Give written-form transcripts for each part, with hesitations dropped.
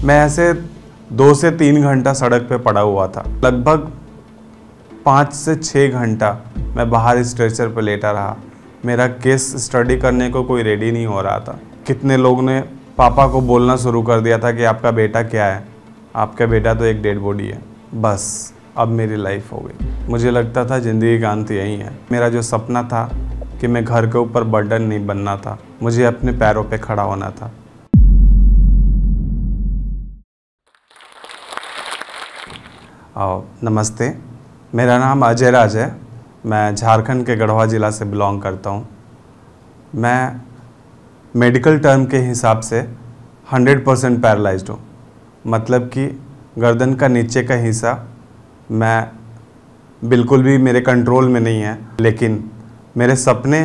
मैं ऐसे 2 से 3 घंटा सड़क पे पड़ा हुआ था। लगभग 5 से 6 घंटा मैं बाहर स्ट्रेचर पे लेटा रहा। मेरा केस स्टडी करने को कोई रेडी नहीं हो रहा था। कितने लोग ने पापा को बोलना शुरू कर दिया था कि आपका बेटा क्या है, आपका बेटा तो एक डेड बॉडी है। बस अब मेरी लाइफ हो गई। मुझे लगता था ज़िंदगी का अंत यही है। मेरा जो सपना था कि मैं घर के ऊपर बर्डन नहीं बनना था, मुझे अपने पैरों पे खड़ा होना था। नमस्ते, मेरा नाम अजय राज है। मैं झारखंड के गढ़वा ज़िला से बिलोंग करता हूँ। मैं मेडिकल टर्म के हिसाब से 100% पैरालाइज्ड हूँ। मतलब कि गर्दन का नीचे का हिस्सा मैं बिल्कुल भी मेरे कंट्रोल में नहीं है, लेकिन मेरे सपने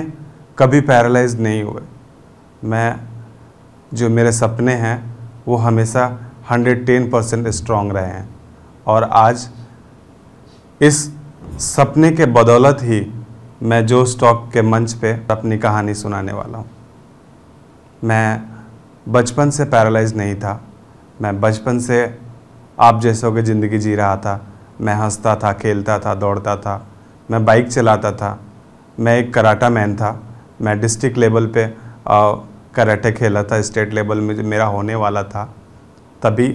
कभी पैरालाइज्ड नहीं हुए। जो मेरे सपने हैं वो हमेशा 110% स्ट्रॉन्ग रहे हैं और आज इस सपने के बदौलत ही मैं जो स्टॉक के मंच पे अपनी कहानी सुनाने वाला हूँ। मैं बचपन से पैरालाइज नहीं था। मैं बचपन से आप जैसों की ज़िंदगी जी रहा था। मैं हंसता था, खेलता था, दौड़ता था, मैं बाइक चलाता था। मैं एक कराटा मैन था। मैं डिस्ट्रिक्ट लेवल पे कराटे खेला था। स्टेट लेवल में मेरा होने वाला था। तभी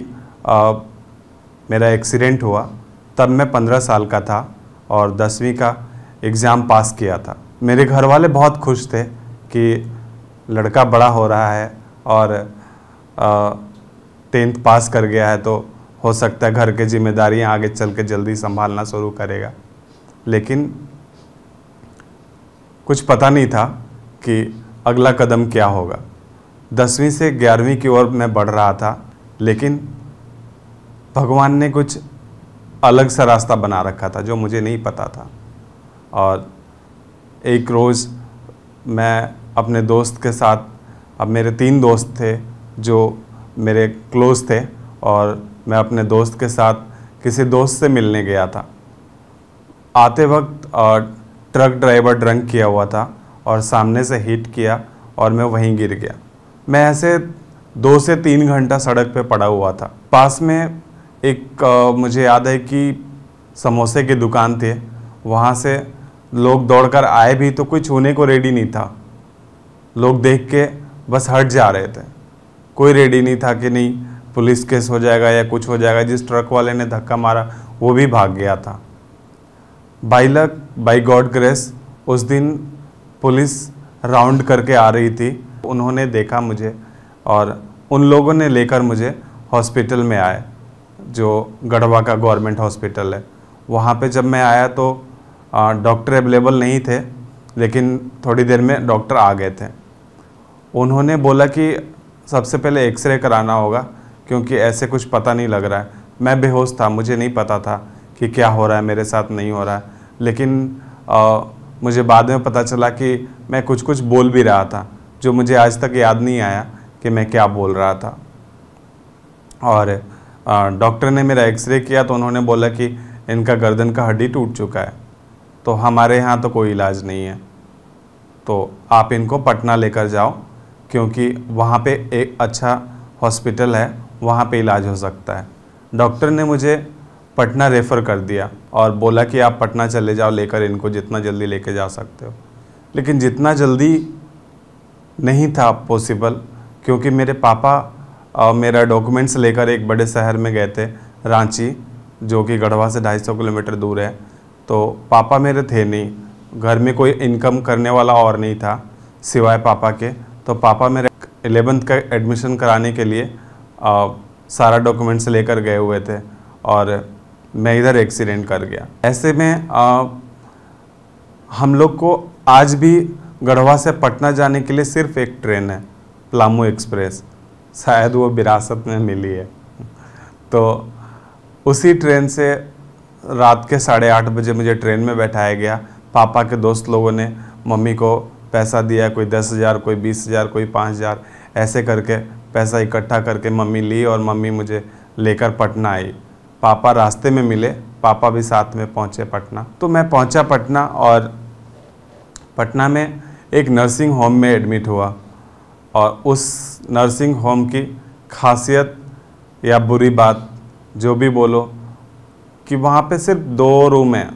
मेरा एक्सीडेंट हुआ। तब मैं 15 साल का था और 10वीं का एग्ज़ाम पास किया था। मेरे घर वाले बहुत खुश थे कि लड़का बड़ा हो रहा है और 10th पास कर गया है, तो हो सकता है घर की जिम्मेदारियां आगे चल के जल्दी संभालना शुरू करेगा। लेकिन कुछ पता नहीं था कि अगला कदम क्या होगा। 10वीं से 11वीं की ओर मैं बढ़ रहा था, लेकिन भगवान ने कुछ अलग सा रास्ता बना रखा था जो मुझे नहीं पता था। और एक रोज़ मैं अपने दोस्त के साथ, अब मेरे 3 दोस्त थे जो मेरे क्लोज़ थे, और मैं अपने दोस्त के साथ किसी दोस्त से मिलने गया था। आते वक्त ट्रक ड्राइवर ड्रंक किया हुआ था और सामने से हिट किया और मैं वहीं गिर गया। मैं ऐसे 2 से 3 घंटा सड़क पे पड़ा हुआ था। पास में एक मुझे याद है कि समोसे की दुकान थी। वहाँ से लोग दौड़कर आए भी तो कोई छूने को रेडी नहीं था। लोग देख के बस हट जा रहे थे। कोई रेडी नहीं था कि नहीं पुलिस केस हो जाएगा या कुछ हो जाएगा। जिस ट्रक वाले ने धक्का मारा वो भी भाग गया था। By luck, by god grace, उस दिन पुलिस राउंड करके आ रही थी। उन्होंने देखा मुझे और उन लोगों ने लेकर मुझे हॉस्पिटल में आए, जो गढ़वा का गवर्नमेंट हॉस्पिटल है। वहाँ पे जब मैं आया तो डॉक्टर अवेलेबल नहीं थे, लेकिन थोड़ी देर में डॉक्टर आ गए थे। उन्होंने बोला कि सबसे पहले एक्सरे कराना होगा, क्योंकि ऐसे कुछ पता नहीं लग रहा है। मैं बेहोश था, मुझे नहीं पता था कि क्या हो रहा है मेरे साथ, नहीं हो रहा है। लेकिन मुझे बाद में पता चला कि मैं कुछ कुछ बोल भी रहा था, जो मुझे आज तक याद नहीं आया कि मैं क्या बोल रहा था। और डॉक्टर ने मेरा एक्सरे किया तो उन्होंने बोला कि इनका गर्दन का हड्डी टूट चुका है, तो हमारे यहाँ तो कोई इलाज नहीं है, तो आप इनको पटना लेकर जाओ, क्योंकि वहाँ पे एक अच्छा हॉस्पिटल है, वहाँ पे इलाज हो सकता है। डॉक्टर ने मुझे पटना रेफ़र कर दिया और बोला कि आप पटना चले जाओ लेकर इनको, जितना जल्दी लेके जा सकते हो। लेकिन जितना जल्दी नहीं था पॉसिबल, क्योंकि मेरे पापा मेरा डॉक्यूमेंट्स लेकर एक बड़े शहर में गए थे, रांची, जो कि गढ़वा से 250 किलोमीटर दूर है। तो पापा मेरे थे नहीं, घर में कोई इनकम करने वाला और नहीं था सिवाय पापा के। तो पापा मेरे 11th का एडमिशन कराने के लिए सारा डॉक्यूमेंट्स लेकर गए हुए थे और मैं इधर एक्सीडेंट कर गया। ऐसे में हम लोग को आज भी गढ़वा से पटना जाने के लिए सिर्फ एक ट्रेन है, पलामू एक्सप्रेस। शायद वो विरासत में मिली है। तो उसी ट्रेन से रात के 8:30 बजे मुझे ट्रेन में बैठाया गया। पापा के दोस्त लोगों ने मम्मी को पैसा दिया, कोई 10,000, कोई 20,000, कोई 5,000, ऐसे करके पैसा इकट्ठा करके मम्मी ली और मम्मी मुझे लेकर पटना आई। पापा रास्ते में मिले, पापा भी साथ में पहुँचे पटना। तो मैं पहुँचा पटना और पटना में एक नर्सिंग होम में एडमिट हुआ। और उस नर्सिंग होम की खासियत या बुरी बात जो भी बोलो कि वहाँ पे सिर्फ 2 रूम हैं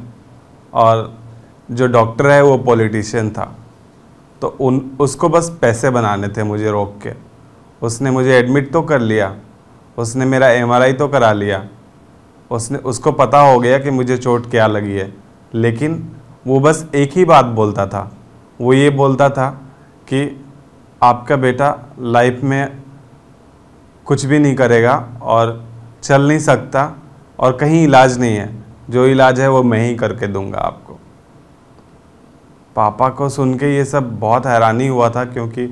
और जो डॉक्टर है वो पॉलिटिशियन था। तो उसको बस पैसे बनाने थे मुझे रोक के। उसने मुझे एडमिट तो कर लिया, उसने मेरा एमआरआई तो करा लिया, उसको पता हो गया कि मुझे चोट क्या लगी है, लेकिन वो बस एक ही बात बोलता था। वो ये बोलता था कि आपका बेटा लाइफ में कुछ भी नहीं करेगा और चल नहीं सकता और कहीं इलाज नहीं है, जो इलाज है वो मैं ही करके दूंगा आपको। पापा को सुन के ये सब बहुत हैरानी हुआ था, क्योंकि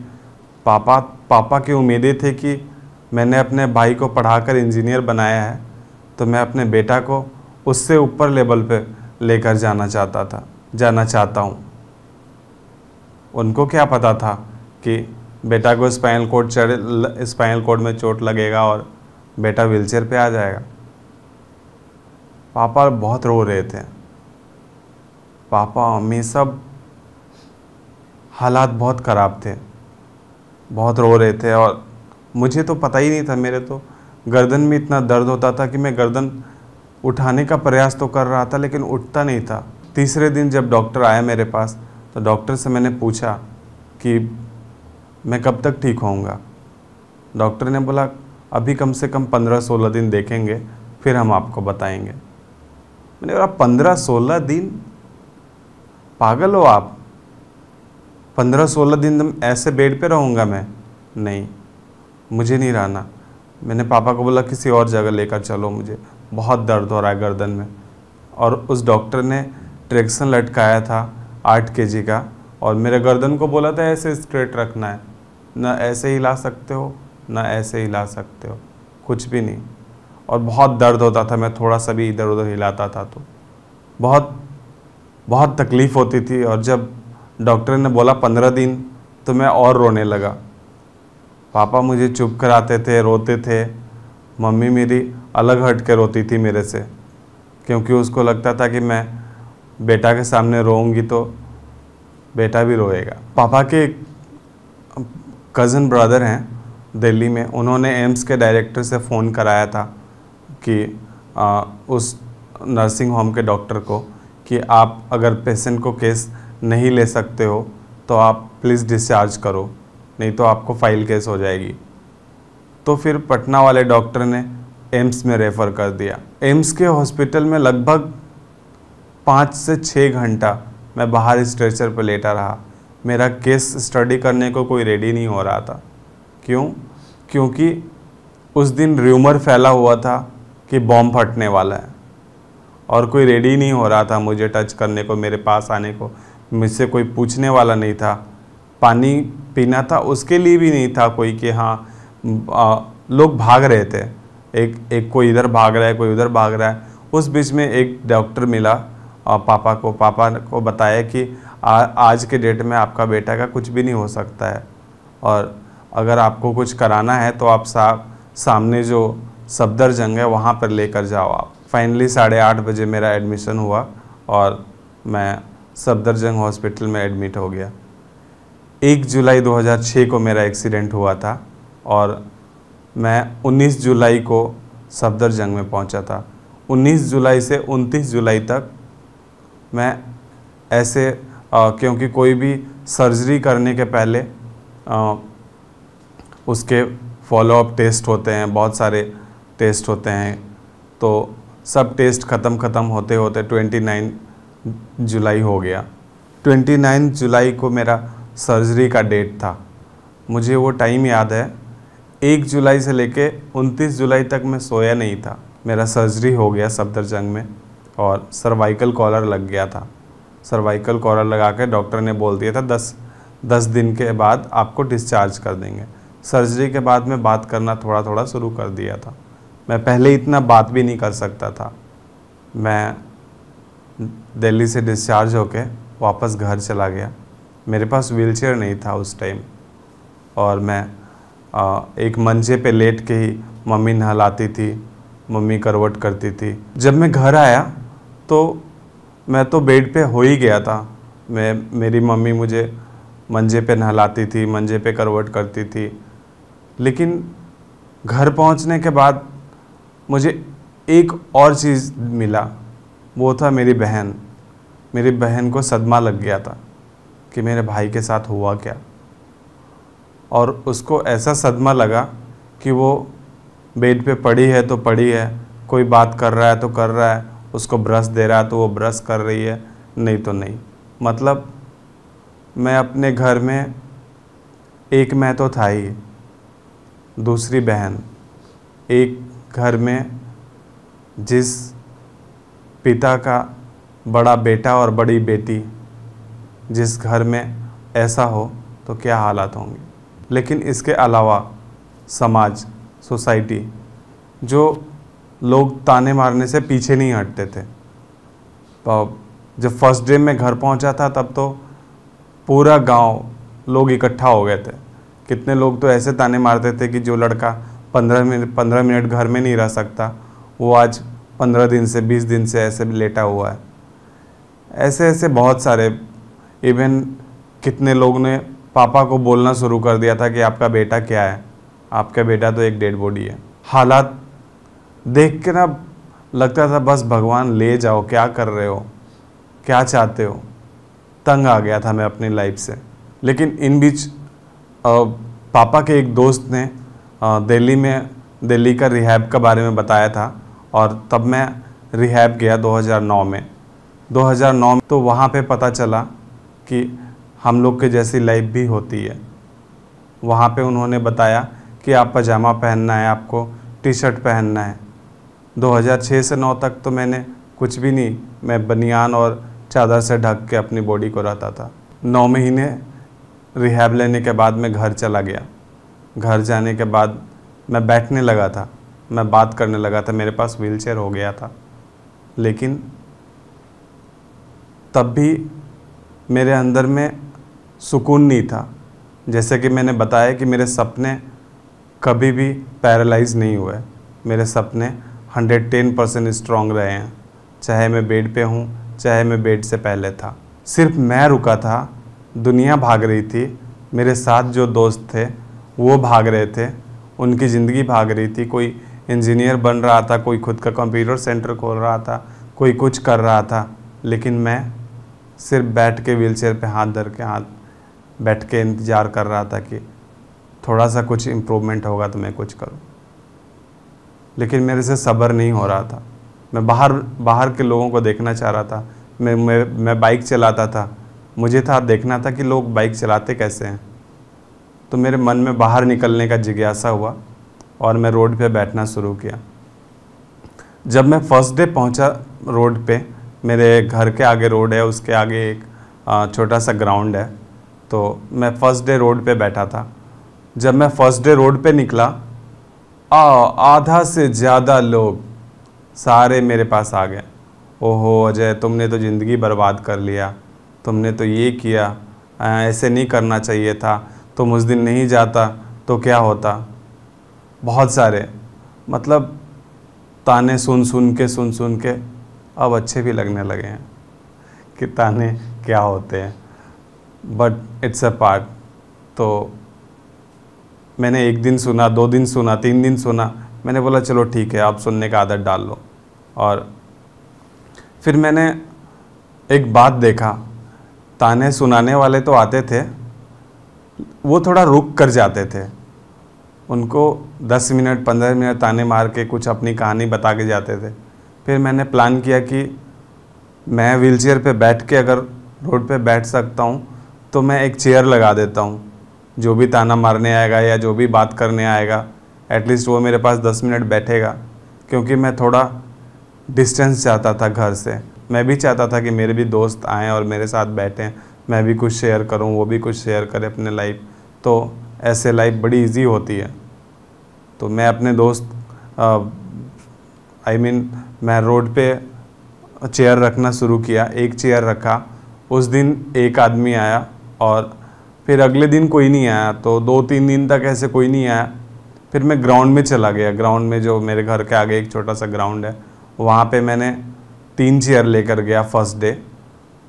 पापा की उम्मीदें थे कि मैंने अपने भाई को पढ़ाकर इंजीनियर बनाया है, तो मैं अपने बेटा को उससे ऊपर लेवल पे लेकर जाना चाहता हूँ। उनको क्या पता था कि बेटा को स्पाइनल कॉर्ड में चोट लगेगा और बेटा व्हीलचेयर पे आ जाएगा। पापा बहुत रो रहे थे, पापा मम्मी सब हालात बहुत ख़राब थे, बहुत रो रहे थे। और मुझे तो पता ही नहीं था, मेरे तो गर्दन में इतना दर्द होता था कि मैं गर्दन उठाने का प्रयास तो कर रहा था लेकिन उठता नहीं था। तीसरे दिन जब डॉक्टर आया मेरे पास, तो डॉक्टर से मैंने पूछा कि मैं कब तक ठीक होऊंगा। डॉक्टर ने बोला अभी कम से कम 15-16 दिन देखेंगे, फिर हम आपको बताएंगे। मैंने बोला 15-16 दिन? पागल हो आप? 15-16 दिन ऐसे बेड पे रहूँगा मैं? नहीं, मुझे नहीं रहना। मैंने पापा को बोला किसी और जगह लेकर चलो, मुझे बहुत दर्द हो रहा है गर्दन में। और उस डॉक्टर ने ट्रेक्सन लटकाया था 8 kg का, और मेरे गर्दन को बोला था ऐसे स्ट्रेट रखना है, ना ऐसे हिला सकते हो ना ऐसे हिला सकते हो, कुछ भी नहीं। और बहुत दर्द होता था, मैं थोड़ा सा भी इधर उधर हिलाता था तो बहुत तकलीफ़ होती थी। और जब डॉक्टर ने बोला 15 दिन, तो मैं और रोने लगा। पापा मुझे चुप कराते थे, रोते थे। मम्मी मेरी अलग हट के रोती थी मेरे से, क्योंकि उसको लगता था कि मैं बेटा के सामने रोऊंगी तो बेटा भी रोएगा। पापा के कज़न ब्रदर हैं दिल्ली में, उन्होंने एम्स के डायरेक्टर से फ़ोन कराया था कि उस नर्सिंग होम के डॉक्टर को कि आप अगर पेशेंट को केस नहीं ले सकते हो तो आप प्लीज़ डिस्चार्ज करो, नहीं तो आपको फाइल केस हो जाएगी। तो फिर पटना वाले डॉक्टर ने एम्स में रेफ़र कर दिया। एम्स के हॉस्पिटल में लगभग 5 से 6 घंटा मैं बाहर स्ट्रेचर पर लेटा रहा। मेरा केस स्टडी करने को कोई रेडी नहीं हो रहा था। क्यों? क्योंकि उस दिन र्यूमर फैला हुआ था कि बॉम्ब फटने वाला है, और कोई रेडी नहीं हो रहा था मुझे टच करने को, मेरे पास आने को। मुझसे कोई पूछने वाला नहीं था। पानी पीना था, उसके लिए भी नहीं था कोई कि हाँ लोग भाग रहे थे, एक कोई इधर भाग रहा है, कोई उधर भाग रहा है। उस बीच में एक डॉक्टर मिला और पापा को बताया कि आज के डेट में आपका बेटा का कुछ भी नहीं हो सकता है, और अगर आपको कुछ कराना है तो आप सामने जो सफदरजंग है वहाँ पर लेकर जाओ आप। फाइनली 8:30 बजे मेरा एडमिशन हुआ और मैं सफदरजंग हॉस्पिटल में एडमिट हो गया। 1 जुलाई 2006 को मेरा एक्सीडेंट हुआ था और मैं 19 जुलाई को सफदरजंग में पहुंचा था। 19 जुलाई से 29 जुलाई तक मैं ऐसे क्योंकि कोई भी सर्जरी करने के पहले उसके फॉलोअप टेस्ट होते हैं, बहुत सारे टेस्ट होते हैं, तो सब टेस्ट ख़त्म होते होते 29 जुलाई हो गया। 29 जुलाई को मेरा सर्जरी का डेट था। मुझे वो टाइम याद है, 1 जुलाई से लेके 29 जुलाई तक मैं सोया नहीं था। मेरा सर्जरी हो गया सफदरजंग में और सर्वाइकल कॉलर लग गया था। सर्वाइकल कॉलर लगा के डॉक्टर ने बोल दिया था 10 दिन के बाद आपको डिस्चार्ज कर देंगे। सर्जरी के बाद मैं बात करना थोड़ा थोड़ा शुरू कर दिया था। मैं पहले इतना बात भी नहीं कर सकता था। मैं दिल्ली से डिस्चार्ज होके वापस घर चला गया। मेरे पास व्हीलचेयर नहीं था उस टाइम, और मैं एक मंचे पे लेट के ही मम्मी नहलाती थी, मम्मी करवट करती थी। जब मैं घर आया तो मैं तो बेड पे हो ही गया था। मेरी मम्मी मुझे मंजे पे नहलाती थी, मंजे पे करवट करती थी, लेकिन घर पहुंचने के बाद मुझे एक और चीज़ मिला, वो था मेरी बहन। मेरी बहन को सदमा लग गया था कि मेरे भाई के साथ हुआ क्या, और उसको ऐसा सदमा लगा कि वो बेड पे पड़ी है तो पड़ी है, कोई बात कर रहा है तो कर रहा है, उसको ब्रश दे रहा है तो वो ब्रश कर रही है, नहीं तो नहीं। मतलब मैं अपने घर में एक मैं तो था ही, दूसरी बहन, एक घर में जिस पिता का बड़ा बेटा और बड़ी बेटी, जिस घर में ऐसा हो तो क्या हालात होंगे। लेकिन इसके अलावा समाज, सोसाइटी, जो लोग ताने मारने से पीछे नहीं हटते थे। जब फर्स्ट डे में घर पहुंचा था तब तो पूरा गांव लोग इकट्ठा हो गए थे। कितने लोग तो ऐसे ताने मारते थे कि जो लड़का 15 मिनट घर में नहीं रह सकता, वो आज 15 दिन से 20 दिन से ऐसे लेटा हुआ है। ऐसे ऐसे बहुत सारे, इवन कितने लोग ने पापा को बोलना शुरू कर दिया था कि आपका बेटा क्या है, आपका बेटा तो एक डेड बॉडी है। हालात देख के ना लगता था बस भगवान ले जाओ, क्या कर रहे हो, क्या चाहते हो। तंग आ गया था मैं अपनी लाइफ से। लेकिन इन बीच पापा के एक दोस्त ने दिल्ली का रिहैब के बारे में बताया था, और तब मैं रिहैब गया 2009 में। 2009 में तो वहाँ पे पता चला कि हम लोग के जैसी लाइफ भी होती है। वहाँ पे उन्होंने बताया कि आप पजामा पहनना है, आपको टी शर्ट पहनना है। 2006 से 9 तक तो मैंने कुछ भी नहीं, मैं बनियान और चादर से ढक के अपनी बॉडी को रहता था। 9 महीने रिहैब लेने के बाद मैं घर चला गया। घर जाने के बाद मैं बैठने लगा था, मैं बात करने लगा था, मेरे पास व्हीलचेयर हो गया था। लेकिन तब भी मेरे अंदर में सुकून नहीं था। जैसे कि मैंने बताया कि मेरे सपने कभी भी पैरालाइज नहीं हुए। मेरे सपने 110% स्ट्रॉन्ग रहे हैं, चाहे मैं बेड पे हूँ, चाहे मैं बेड से पहले था। सिर्फ मैं रुका था, दुनिया भाग रही थी। मेरे साथ जो दोस्त थे वो भाग रहे थे, उनकी ज़िंदगी भाग रही थी। कोई इंजीनियर बन रहा था, कोई खुद का कंप्यूटर सेंटर खोल रहा था, कोई कुछ कर रहा था। लेकिन मैं सिर्फ बैठ के व्हीलचेयर पे हाथ धर के बैठ के इंतज़ार कर रहा था कि थोड़ा सा कुछ इम्प्रूवमेंट होगा तो मैं कुछ करूं। लेकिन मेरे से सब्र नहीं हो रहा था। मैं बाहर के लोगों को देखना चाह रहा था। मैं बाइक चलाता था, मुझे था देखना था कि लोग बाइक चलाते कैसे हैं। तो मेरे मन में बाहर निकलने का जिज्ञासा हुआ और मैं रोड पे बैठना शुरू किया। जब मैं फर्स्ट डे पहुंचा रोड पे, मेरे घर के आगे रोड है, उसके आगे एक छोटा सा ग्राउंड है, तो मैं फर्स्ट डे रोड पे बैठा था। जब मैं फर्स्ट डे रोड पे निकला, आधा से ज़्यादा लोग सारे मेरे पास आ गए। ओहो अजय, तुमने तो ज़िंदगी बर्बाद कर लिया, तुमने तो ये किया, ऐसे नहीं करना चाहिए था, तुम उस दिन नहीं जाता तो क्या होता। बहुत सारे, मतलब ताने सुन सुन के अब अच्छे भी लगने लगे हैं कि ताने क्या होते हैं, बट इट्स अ पार्ट। तो मैंने 1 दिन सुना, 2 दिन सुना, 3 दिन सुना, मैंने बोला चलो ठीक है, आप सुनने का आदत डाल लो। और फिर मैंने एक बात देखा, ताने सुनाने वाले तो आते थे, वो थोड़ा रुक कर जाते थे। उनको 10 मिनट 15 मिनट ताने मार के कुछ अपनी कहानी बता के जाते थे। फिर मैंने प्लान किया कि मैं व्हीलचेयर पे बैठ के अगर रोड पे बैठ सकता हूँ तो मैं एक चेयर लगा देता हूँ। जो भी ताना मारने आएगा या जो भी बात करने आएगा, एटलीस्ट वो मेरे पास 10 मिनट बैठेगा। क्योंकि मैं थोड़ा डिस्टेंस चाहता था घर से। मैं भी चाहता था कि मेरे भी दोस्त आएँ और मेरे साथ बैठें, मैं भी कुछ शेयर करूँ, वो भी कुछ शेयर करे अपने लाइफ। तो ऐसे लाइफ बड़ी इजी होती है। तो मैं अपने दोस्त मैं रोड पे चेयर रखना शुरू किया। एक चेयर रखा, उस दिन एक आदमी आया और फिर अगले दिन कोई नहीं आया। तो 2-3 दिन तक ऐसे कोई नहीं आया। फिर मैं ग्राउंड में चला गया। ग्राउंड में, जो मेरे घर के आगे एक छोटा सा ग्राउंड है, वहाँ पे मैंने 3 चेयर लेकर गया। फर्स्ट डे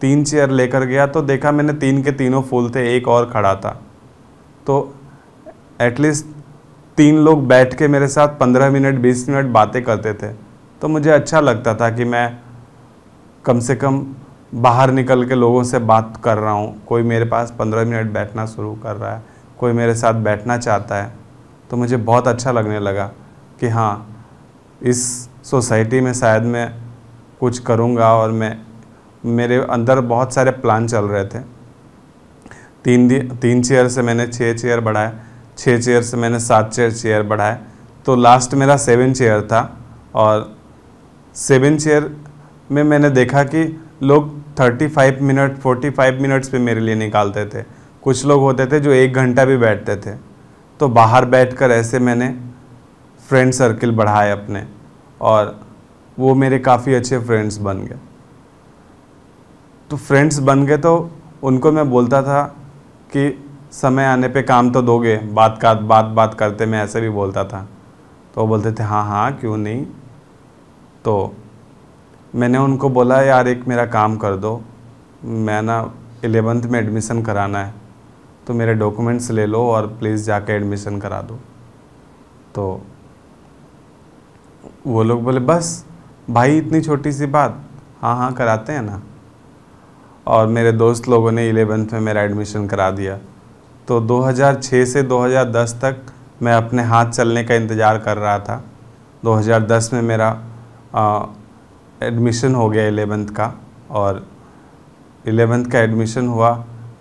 3 चेयर लेकर गया तो देखा मैंने 3 के तीनों फुल थे, एक और खड़ा था। तो एटलीस्ट 3 लोग बैठ के मेरे साथ 15 मिनट 20 मिनट बातें करते थे, तो मुझे अच्छा लगता था कि मैं कम से कम बाहर निकल के लोगों से बात कर रहा हूँ। कोई मेरे पास 15 मिनट बैठना शुरू कर रहा है, कोई मेरे साथ बैठना चाहता है, तो मुझे बहुत अच्छा लगने लगा कि हाँ, इस सोसाइटी में शायद मैं कुछ करूँगा। और मेरे अंदर बहुत सारे प्लान चल रहे थे। 3 चेयर से मैंने 6 चेयर बढ़ाए, 6 चेयर से मैंने 7 चेयर बढ़ाए, तो लास्ट मेरा 7 चेयर था। और 7 चेयर में मैंने देखा कि लोग 35 मिनट 45 मिनट्स पे मेरे लिए निकालते थे। कुछ लोग होते थे जो 1 घंटा भी बैठते थे। तो बाहर बैठकर ऐसे मैंने फ्रेंड सर्किल बढ़ाए अपने, और वो मेरे काफ़ी अच्छे फ्रेंड्स बन गए। तो फ्रेंड्स बन गए तो उनको मैं बोलता था कि समय आने पे काम तो दोगे, बात करते मैं ऐसे भी बोलता था। तो वो बोलते थे हाँ हाँ क्यों नहीं। तो मैंने उनको बोला यार एक मेरा काम कर दो, मैं ना 11th में एडमिशन कराना है, तो मेरे डॉक्यूमेंट्स ले लो और प्लीज़ जाके एडमिशन करा दो। तो वो लोग बोले बस भाई इतनी छोटी सी बात, हाँ हाँ कराते हैं ना। और मेरे दोस्त लोगों ने 11th में मेरा एडमिशन करा दिया। तो 2006 से 2010 तक मैं अपने हाथ चलने का इंतज़ार कर रहा था। 2010 में मेरा एडमिशन हो गया 11th का, और 11th का एडमिशन हुआ।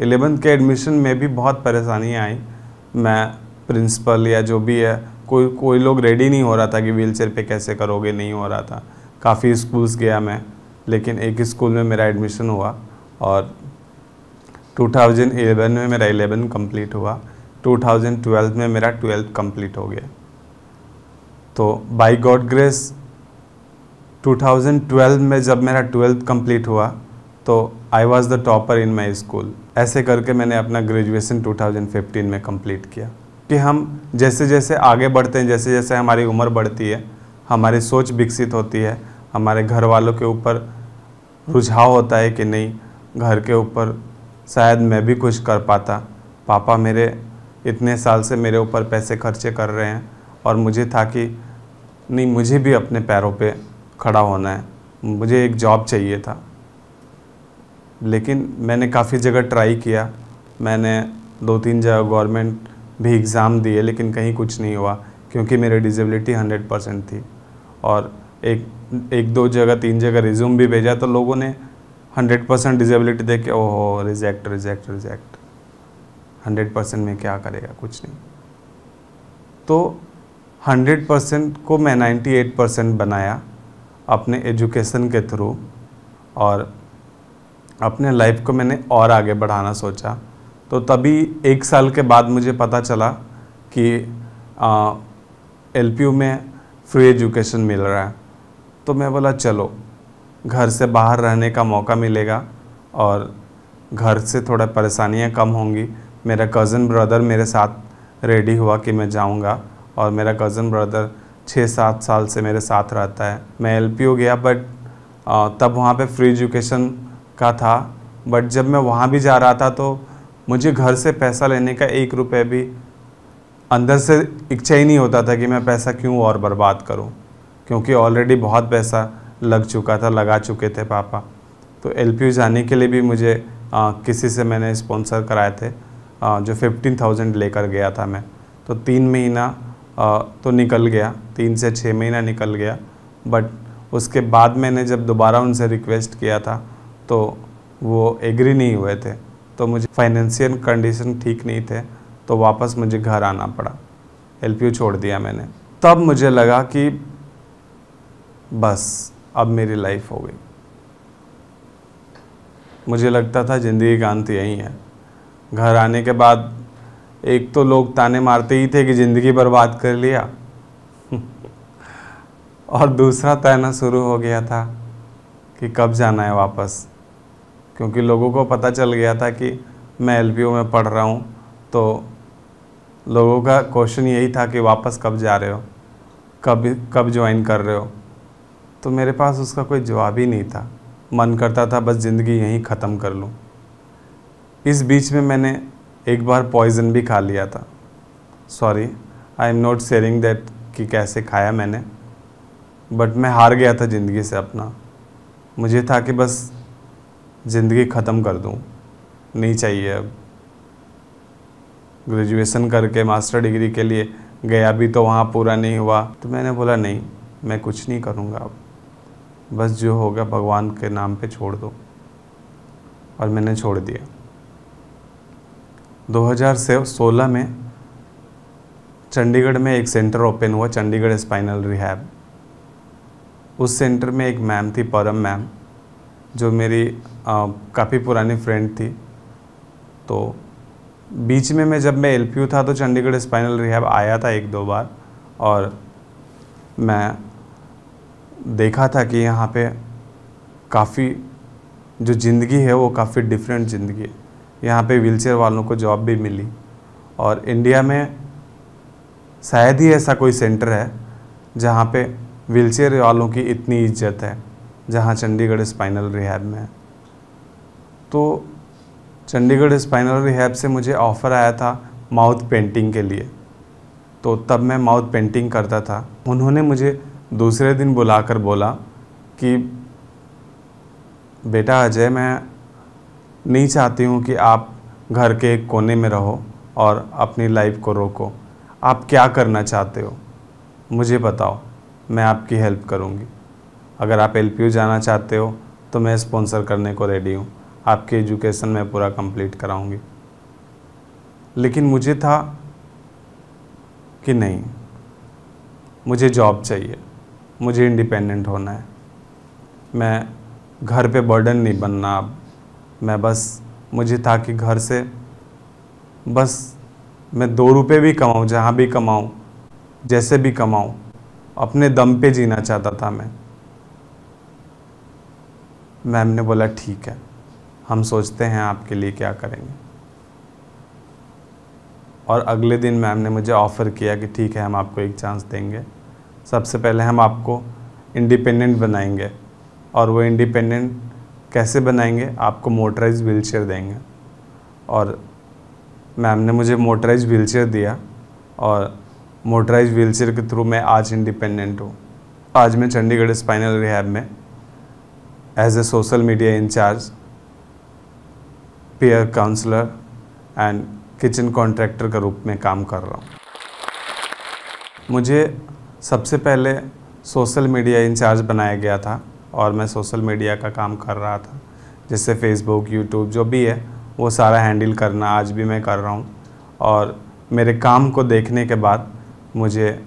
11th के एडमिशन में भी बहुत परेशानियाँ आई। मैं प्रिंसिपल या जो भी है, कोई लोग रेडी नहीं हो रहा था कि व्हीलचेयर पे कैसे करोगे, नहीं हो रहा था। काफ़ी स्कूल्स गया मैं, लेकिन एक स्कूल में मेरा एडमिशन हुआ। और 2011 में मेरा 11 कंप्लीट हुआ, 2012 में मेरा 12th कंप्लीट हो गया। तो बाय गॉड ग्रेस 2012 में जब मेरा 12th कंप्लीट हुआ तो I was the topper in my school. ऐसे करके मैंने अपना ग्रेजुएशन 2015 में कंप्लीट किया। कि हम जैसे जैसे आगे बढ़ते हैं, जैसे जैसे हमारी उम्र बढ़ती है, हमारी सोच विकसित होती है, हमारे घर वालों के ऊपर रुझाव होता है कि नहीं, घर के ऊपर शायद मैं भी कुछ कर पाता। पापा मेरे इतने साल से मेरे ऊपर पैसे खर्चे कर रहे हैं, और मुझे था कि नहीं, मुझे भी अपने पैरों पे खड़ा होना है, मुझे एक जॉब चाहिए था। लेकिन मैंने काफ़ी जगह ट्राई किया, मैंने 2-3 जगह गवर्नमेंट भी एग्ज़ाम दिए, लेकिन कहीं कुछ नहीं हुआ, क्योंकि मेरी डिसेबिलिटी 100% थी। और एक दो जगह 3 जगह रिज्यूम भी भेजा, तो लोगों ने 100% डिसेबिलिटी देख के ओहो रिजेक्ट 100% में क्या करेगा, कुछ नहीं। तो 100% को मैं 98% बनाया अपने एजुकेशन के थ्रू, और अपने लाइफ को मैंने और आगे बढ़ाना सोचा। तो तभी 1 साल के बाद मुझे पता चला कि LPU में फ्री एजुकेशन मिल रहा है। तो मैं बोला चलो, घर से बाहर रहने का मौका मिलेगा और घर से थोड़ा परेशानियां कम होंगी। मेरा कज़न ब्रदर मेरे साथ रेडी हुआ कि मैं जाऊंगा, और मेरा कज़न ब्रदर 6-7 साल से मेरे साथ रहता है। मैं LPU गया, बट तब वहाँ पे फ्री एजुकेशन का था। बट जब मैं वहाँ भी जा रहा था तो मुझे घर से पैसा लेने का 1 रुपये भी अंदर से इच्छा ही नहीं होता था कि मैं पैसा क्यों और बर्बाद करूं, क्योंकि ऑलरेडी बहुत पैसा लग चुका था, लगा चुके थे पापा। तो LPU जाने के लिए भी मुझे किसी से मैंने स्पॉन्सर कराए थे, जो 15,000 लेकर गया था मैं। तो 3 महीना तो निकल गया, 3 से 6 महीना निकल गया। बट उसके बाद मैंने जब दोबारा उनसे रिक्वेस्ट किया था तो वो एग्री नहीं हुए थे। तो मुझे फाइनेंशियल कंडीशन ठीक नहीं थे, तो वापस मुझे घर आना पड़ा, LPU छोड़ दिया मैंने। तब मुझे लगा कि बस अब मेरी लाइफ हो गई। मुझे लगता था ज़िंदगी का अंत यही है। घर आने के बाद एक तो लोग ताने मारते ही थे कि ज़िंदगी बर्बाद कर लिया और दूसरा ताना शुरू हो गया था कि कब जाना है वापस, क्योंकि लोगों को पता चल गया था कि मैं LPU में पढ़ रहा हूँ। तो लोगों का क्वेश्चन यही था कि वापस कब जा रहे हो, कब ज्वाइन कर रहे हो। तो मेरे पास उसका कोई जवाब ही नहीं था। मन करता था बस ज़िंदगी यहीं ख़त्म कर लूँ। इस बीच में मैंने एक बार पॉइज़न भी खा लिया था, sorry, I am not sharing that कि कैसे खाया मैंने, बट मैं हार गया था ज़िंदगी से अपना। मुझे था कि बस ज़िंदगी ख़त्म कर दूँ, नहीं चाहिए अब। ग्रेजुएशन करके मास्टर डिग्री के लिए गया भी तो वहाँ पूरा नहीं हुआ, तो मैंने बोला नहीं, मैं कुछ नहीं करूँगा अब, बस जो होगा भगवान के नाम पे छोड़ दो। और मैंने छोड़ दिया। 2016 में चंडीगढ़ में एक सेंटर ओपन हुआ, चंडीगढ़ स्पाइनल रिहैब। उस सेंटर में एक मैम थी, परम मैम, जो मेरी काफ़ी पुरानी फ्रेंड थी। तो बीच में जब मैं एलपीयू था तो चंडीगढ़ स्पाइनल रिहैब आया था 1-2 बार, और मैं देखा था कि यहाँ पे काफ़ी जो ज़िंदगी है वो काफ़ी डिफरेंट ज़िंदगी है। यहाँ पे व्हीलचेयर वालों को जॉब भी मिली, और इंडिया में शायद ही ऐसा कोई सेंटर है जहाँ पे व्हीलचेयर वालों की इतनी इज्जत है, जहाँ चंडीगढ़ स्पाइनल रिहैब में है। तो चंडीगढ़ स्पाइनल रिहैब से मुझे ऑफ़र आया था माउथ पेंटिंग के लिए, तो तब मैं माउथ पेंटिंग करता था। उन्होंने मुझे दूसरे दिन बुलाकर बोला कि बेटा अजय, मैं नहीं चाहती हूँ कि आप घर के एक कोने में रहो और अपनी लाइफ को रोको। आप क्या करना चाहते हो मुझे बताओ, मैं आपकी हेल्प करूँगी। अगर आप एलपीयू जाना चाहते हो तो मैं स्पॉन्सर करने को रेडी हूँ, आपकी एजुकेशन मैं पूरा कंप्लीट कराऊँगी। लेकिन मुझे था कि नहीं, मुझे जॉब चाहिए, मुझे इंडिपेंडेंट होना है, मैं घर पे बर्डन नहीं बनना अब। मैं बस, मुझे था कि घर से बस मैं 2 रुपये भी कमाऊँ, जहाँ भी कमाऊँ, जैसे भी कमाऊँ, अपने दम पे जीना चाहता था मैं। मैम ने बोला ठीक है, हम सोचते हैं आपके लिए क्या करेंगे। और अगले दिन मैम ने मुझे ऑफ़र किया कि ठीक है, हम आपको एक चांस देंगे। सबसे पहले हम आपको इंडिपेंडेंट बनाएंगे, और वो इंडिपेंडेंट कैसे बनाएंगे, आपको मोटराइज व्हीलचेयर देंगे। और मैम ने मुझे मोटराइज व्हीलचेयर दिया, और मोटराइज व्हीलचेयर के थ्रू मैं आज इंडिपेंडेंट हूँ। आज मैं चंडीगढ़ स्पाइनल रिहैब में as a social media in charge, peer counsellor and kitchen contractor के रूप में काम कर रहा हूँ। मुझे सबसे पहले सोशल मीडिया इंचार्ज बनाया गया था, और मैं सोशल मीडिया का काम कर रहा था, जैसे फेसबुक, यूट्यूब जो भी है वो सारा हैंडल करना आज भी मैं कर रहा हूँ। और मेरे काम को देखने के बाद मुझे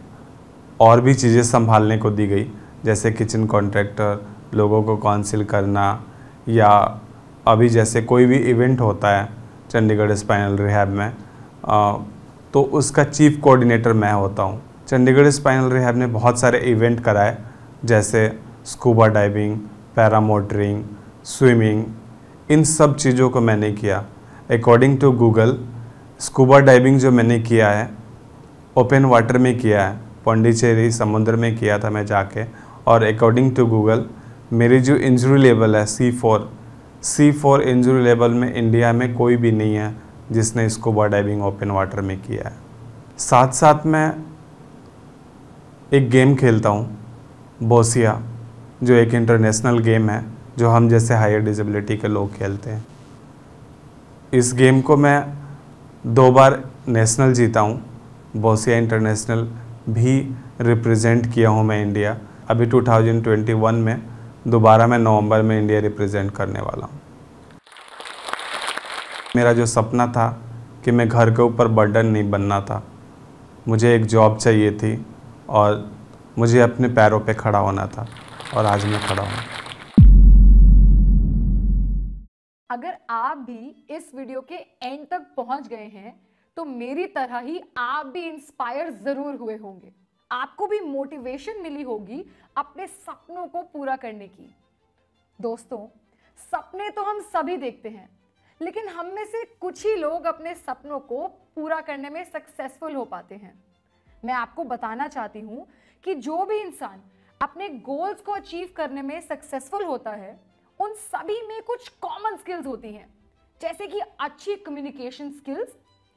और भी चीज़ें संभालने को दी गई, जैसे किचन कॉन्ट्रैक्टर, लोगों को काउंसिल करना, या अभी जैसे कोई भी इवेंट होता है चंडीगढ़ स्पाइनल रिहैब में, तो उसका चीफ कोऑर्डिनेटर मैं होता हूँ। चंडीगढ़ स्पाइनल रिहैब ने बहुत सारे इवेंट कराए, जैसे स्कूबा डाइविंग, पैरामोटरिंग, स्विमिंग, इन सब चीज़ों को मैंने किया। According to Google, scuba diving जो मैंने किया है ओपन वाटर में किया है, पौंडीचेरी समुद्र में किया था मैं जाके। और अकॉर्डिंग टू गूगल मेरी जो इंजरी लेवल है C4 इंजरी लेवल में इंडिया में कोई भी नहीं है जिसने स्कूबा डाइविंग ओपन वाटर में किया है। साथ साथ मैं एक गेम खेलता हूँ, बोसिया, जो एक इंटरनेशनल गेम है जो हम जैसे हायर डिसेबिलिटी के लोग खेलते हैं। इस गेम को मैं 2 बार नेशनल जीता हूँ, बोसिया इंटरनेशनल भी रिप्रेजेंट किया हूँ मैं इंडिया। अभी 2021 में दोबारा मैं नवंबर में इंडिया रिप्रेजेंट करने वाला हूँ। मेरा जो सपना था कि मैं घर के ऊपर बर्डन नहीं बनना था, मुझे एक जॉब चाहिए थी और मुझे अपने पैरों पे खड़ा होना था, और आज मैं खड़ा हूँ। अगर आप भी इस वीडियो के एंड तक पहुंच गए हैं तो मेरी तरह ही आप भी इंस्पायर जरूर हुए होंगे। आपको भी मोटिवेशन मिली होगी अपने सपनों को पूरा करने की। दोस्तों, सपने तो हम सभी देखते हैं, लेकिन हम में से कुछ ही लोग अपने सपनों को पूरा करने में सक्सेसफुल हो पाते हैं। मैं आपको बताना चाहती हूं कि जो भी इंसान अपने गोल्स को अचीव करने में सक्सेसफुल होता है, उन सभी में कुछ कॉमन स्किल्स होती हैं, जैसे कि अच्छी कम्युनिकेशन स्किल्स,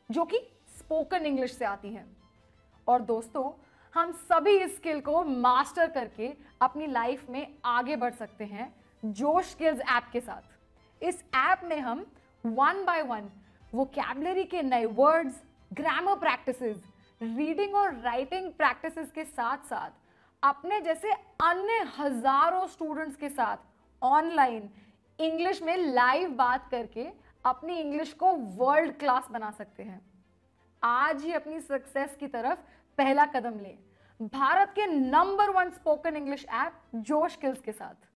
जो कि स्पोकन इंग्लिश से आती हैं, और दोस्तों, हम सभी इस स्किल को मास्टर करके अपनी लाइफ में आगे बढ़ सकते हैं जोश स्किल्स ऐप के साथ। इस ऐप में हम 1 by 1 वोकैबुलरी के नए वर्ड्स, ग्रामर प्रैक्टिसेस, रीडिंग और राइटिंग प्रैक्टिसेस के साथ साथ अपने जैसे अन्य हजारों स्टूडेंट्स के साथ ऑनलाइन इंग्लिश में लाइव बात करके अपनी इंग्लिश को वर्ल्ड क्लास बना सकते हैं। आज ही अपनी सक्सेस की तरफ पहला कदम लें भारत के नंबर 1 स्पोकन इंग्लिश ऐप जोश स्किल्स के साथ।